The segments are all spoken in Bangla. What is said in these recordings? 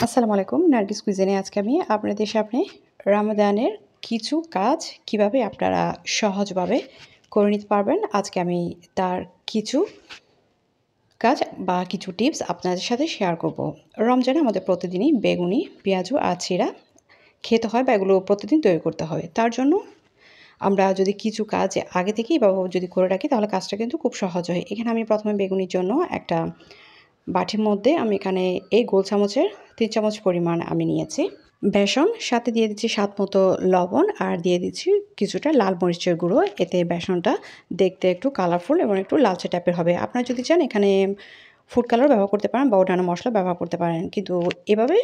আসসালামু আলাইকুম। নার্গিস কুইজিনে আজকে আমি আপনাদের সামনে রমাদানের কিছু কাজ কিভাবে আপনারা সহজভাবে করে নিতে পারবেন, আজকে আমি তার কিছু কাজ বা কিছু টিপস আপনাদের সাথে শেয়ার করব। রমজানে আমাদের প্রতিদিনই বেগুনি, পেঁয়াজু আর চিড়া খেতে হয় বা এগুলো প্রতিদিন তৈরি করতে হয়। তার জন্য আমরা যদি কিছু কাজ আগে থেকেই বা যদি করে রাখি তাহলে কাজটা কিন্তু খুব সহজ হয়। এখানে আমি প্রথমে বেগুনির জন্য একটা বাটির মধ্যে আমি এখানে এই গোল চামচের 3 চামচ পরিমাণ আমি নিয়েছি বেসন, সাথে দিয়ে দিচ্ছি স্বাদ মতো লবণ আর দিয়ে দিচ্ছি কিছুটা লাল মরিচের গুঁড়ো। এতে বেসনটা দেখতে একটু কালারফুল এবং একটু লালচে টাইপের হবে। আপনারা যদি চান এখানে ফুড কালার ব্যবহার করতে পারেন বা অন্যান্য মশলা ব্যবহার করতে পারেন, কিন্তু এভাবে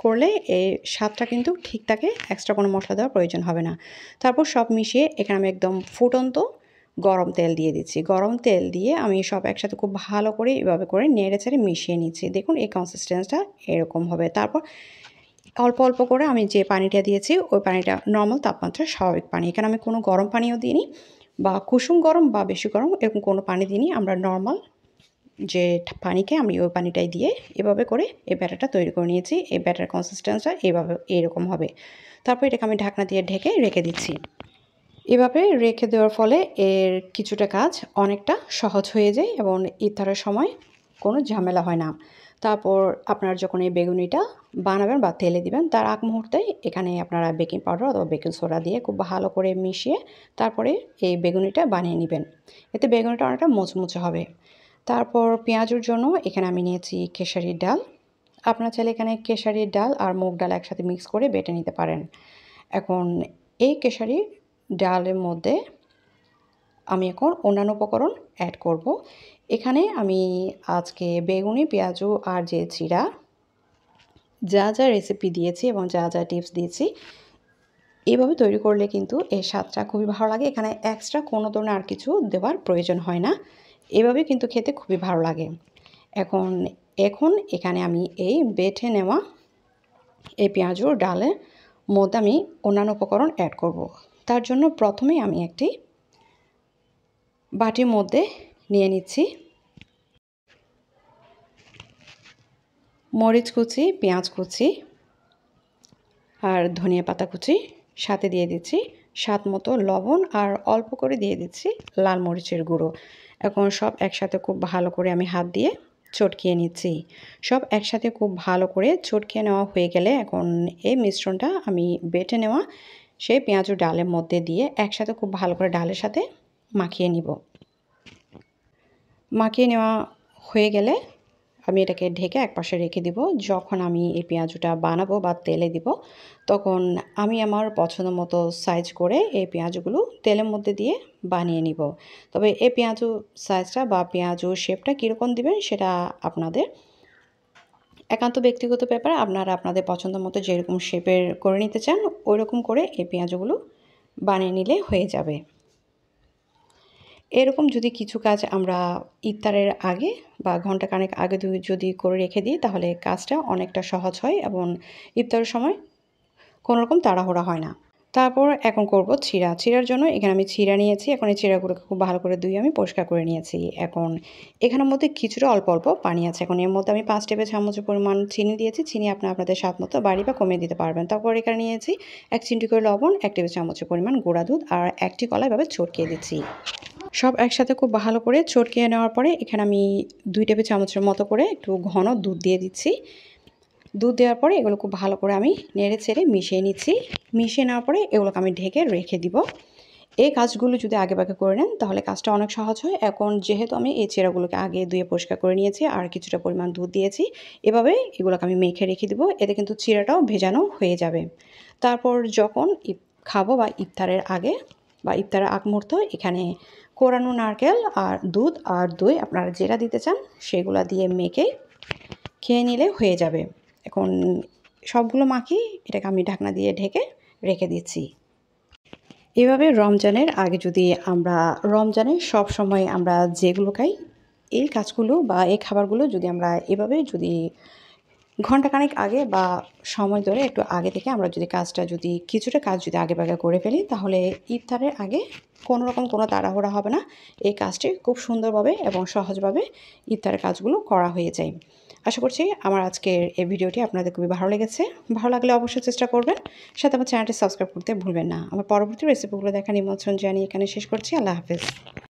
করলে এই স্বাদটা কিন্তু ঠিক থাকে, এক্সট্রা কোনো মশলা দেওয়ার প্রয়োজন হবে না। তারপর সব মিশিয়ে এখানে আমি একদম ফুটন্ত গরম তেল দিয়ে দিচ্ছি। গরম তেল দিয়ে আমি সব একসাথে খুব ভালো করে এভাবে করে নেড়েচেড়ে মিশিয়ে নিচ্ছি। দেখুন এই কনসিস্টেন্সটা এরকম হবে। তারপর অল্প অল্প করে আমি যে পানিটা দিয়েছি ওই পানিটা নর্মাল তাপমাত্রার স্বাভাবিক পানি। এখানে আমি কোনো গরম পানিও দিইনি বা কুসুম গরম বা বেশি গরম এরকম কোনো পানি দিইনি। আমরা নর্মাল যে পানিকে আমি ওই পানিটাই দিয়ে এভাবে করে এই ব্যাটারটা তৈরি করে নিয়েছি। এই ব্যাটার কনসিস্টেন্সটা এভাবে এরকম হবে। তারপর এটাকে আমি ঢাকনা দিয়ে ঢেকে রেখে দিচ্ছি। এভাবে রেখে দেওয়ার ফলে এর কিছুটা কাজ অনেকটা সহজ হয়ে যায় এবং ইফতারের সময় কোনো ঝামেলা হয় না। তারপর আপনারা যখন এই বেগুনিটা বানাবেন বা তেলে দিবেন তার আগ মুহূর্তে এখানে আপনারা বেকিং পাউডার অথবা বেকিং সোডা দিয়ে খুব ভালো করে মিশিয়ে তারপরে এই বেগুনিটা বানিয়ে নেবেন। এতে বেগুনিটা অনেকটা মুচমুচে হবে। তারপর পেঁয়াজুর জন্য এখানে আমি নিয়েছি খেসারির ডাল। আপনারা চাইলে এখানে খেসারির ডাল আর মুগ ডাল একসাথে মিক্স করে বেটে নিতে পারেন। এখন এই খেসারি ডালের মধ্যে আমি এখন অন্যান্য উপকরণ অ্যাড করব। এখানে আমি আজকে বেগুনি, পেঁয়াজু আর যে চিড়া যা যা রেসিপি দিয়েছি এবং যা যা টিপস দিয়েছি এভাবে তৈরি করলে কিন্তু এর স্বাদটা খুবই ভালো লাগে। এখানে এক্সট্রা কোনো ধরনের আর কিছু দেওয়ার প্রয়োজন হয় না। এভাবে কিন্তু খেতে খুবই ভালো লাগে। এখন এখন এখানে আমি এই বেটে নেওয়া এই পেঁয়াজুর ডালের মধ্যে আমি অন্যান্য উপকরণ অ্যাড করব। তার জন্য প্রথমেই আমি একটি বাটির মধ্যে নিয়ে নিচ্ছি মরিচ কুচি, পেঁয়াজ কুচি আর ধনিয়া পাতা কুচি, সাথে দিয়ে দিচ্ছি স্বাদ মতো লবণ আর অল্প করে দিয়ে দিচ্ছি লাল মরিচের গুঁড়ো। এখন সব একসাথে খুব ভালো করে আমি হাত দিয়ে চটকিয়ে নিচ্ছি। সব একসাথে খুব ভালো করে চটকিয়ে নেওয়া হয়ে গেলে এখন এই মিশ্রণটা আমি বেটে নেওয়া সেই পেঁয়াজ ও ডালের মধ্যে দিয়ে একসাথে খুব ভালো করে ডালের সাথে মাখিয়ে নিব। মাখিয়ে নেওয়া হয়ে গেলে আমি এটাকে ঢেকে একপাশে রেখে দিব। যখন আমি এই পেঁয়াজুটা বানাবো বা তেলে দিব তখন আমি আমার পছন্দ মতো সাইজ করে এই পেঁয়াজগুলো তেলের মধ্যে দিয়ে বানিয়ে নিব। তবে এই পেঁয়াজু সাইজটা বা পেঁয়াজু শেপটা কীরকম দিবেন সেটা আপনাদের একান্ত ব্যক্তিগত ব্যাপার। আপনারা আপনাদের পছন্দ মতো যেরকম শেপের করে নিতে চান ওই রকম করে এই পেঁয়াজগুলো বানিয়ে নিলে হয়ে যাবে। এরকম যদি কিছু কাজ আমরা ইফতারের আগে বা ঘণ্টাখানেক আগে যদি করে রেখে দিই তাহলে কাজটা অনেকটা সহজ হয় এবং ইফতারের সময় কোনোরকম তাড়াহুড়া হয় না। তারপর এখন করব চিড়া। চিড়ার জন্য এখানে আমি চিড়া নিয়েছি। এখন এই চিড়াগুলোকে খুব ভালো করে ধুয়ে আমি পরিষ্কার করে নিয়েছি। এখন এখানের মধ্যে কিছুটা অল্প অল্প পানি আছে। এখন এর মধ্যে আমি 5 টেবিল চামচ পরিমাণ চিনি দিয়েছি। চিনি আপনাদের স্বাদ মতো বাড়িয়ে বা কমিয়ে দিতে পারবেন। তারপর এখানে নিয়েছি 1 চিমটি করে লবণ, 1 টেবিল চামচের পরিমাণ গুঁড়া দুধ আর 1টি কলা এভাবে চটকিয়ে দিচ্ছি। সব একসাথে খুব ভালো করে চটকিয়ে নেওয়ার পরে এখানে আমি 2 টেবিল চামচের মতো করে একটু ঘন দুধ দিয়ে দিচ্ছি। দুধ দেওয়ার পরে এগুলো খুব ভালো করে আমি নেড়ে চেড়ে মিশিয়ে নিচ্ছি। মিশিয়ে নেওয়ার পরে এগুলোকে আমি ঢেকে রেখে দিব। এই কাজগুলো যদি আগেভাগে করে নেন তাহলে কাজটা অনেক সহজ হয়। এখন যেহেতু আমি এই চিড়াগুলোকে আগে ধুয়ে পরিষ্কার করে নিয়েছি আর কিছুটা পরিমাণ দুধ দিয়েছি, এভাবে এগুলোকে আমি মেখে রেখে দিব। এতে কিন্তু চিড়াটাও ভেজানো হয়ে যাবে। তারপর যখন খাবো বা ইফতারের আগে বা ইফতারের আগ মুহূর্ত এখানে কোরানো নারকেল আর দুধ আর দই আপনারা যেটা দিতে চান সেগুলো দিয়ে মেখে খেয়ে নিলে হয়ে যাবে। এখন সবগুলো মাখিয়ে এটাকে আমি ঢাকনা দিয়ে ঢেকে রেখে দিচ্ছি। এভাবে রমজানের আগে যদি আমরা রমজানে সবসময় আমরা যেগুলো খাই এই কাজগুলো বা এই খাবারগুলো যদি আমরা এভাবে যদি ঘণ্টাখানেক আগে বা সময় ধরে একটু আগে থেকে আমরা যদি কিছুটা কাজ যদি আগেভাগে করে ফেলি, তাহলে ইফতারের আগে কোনোরকম কোনো তাড়াহুড়া হবে না। এই কাজটি খুব সুন্দরভাবে এবং সহজভাবে ইফতারের কাজগুলো করা হয়ে যায়। আশা করছি আমার আজকের এই ভিডিওটি আপনাদের খুবই ভালো লেগেছে। ভালো লাগলে অবশ্যই চেষ্টা করবেন। সাথে আমার চ্যানেলটি সাবস্ক্রাইব করতে ভুলবেন না। আমার পরবর্তী রেসিপিগুলো দেখার নিমন্ত্রণ জানিয়ে এখানে শেষ করছি। আল্লাহ হাফেজ।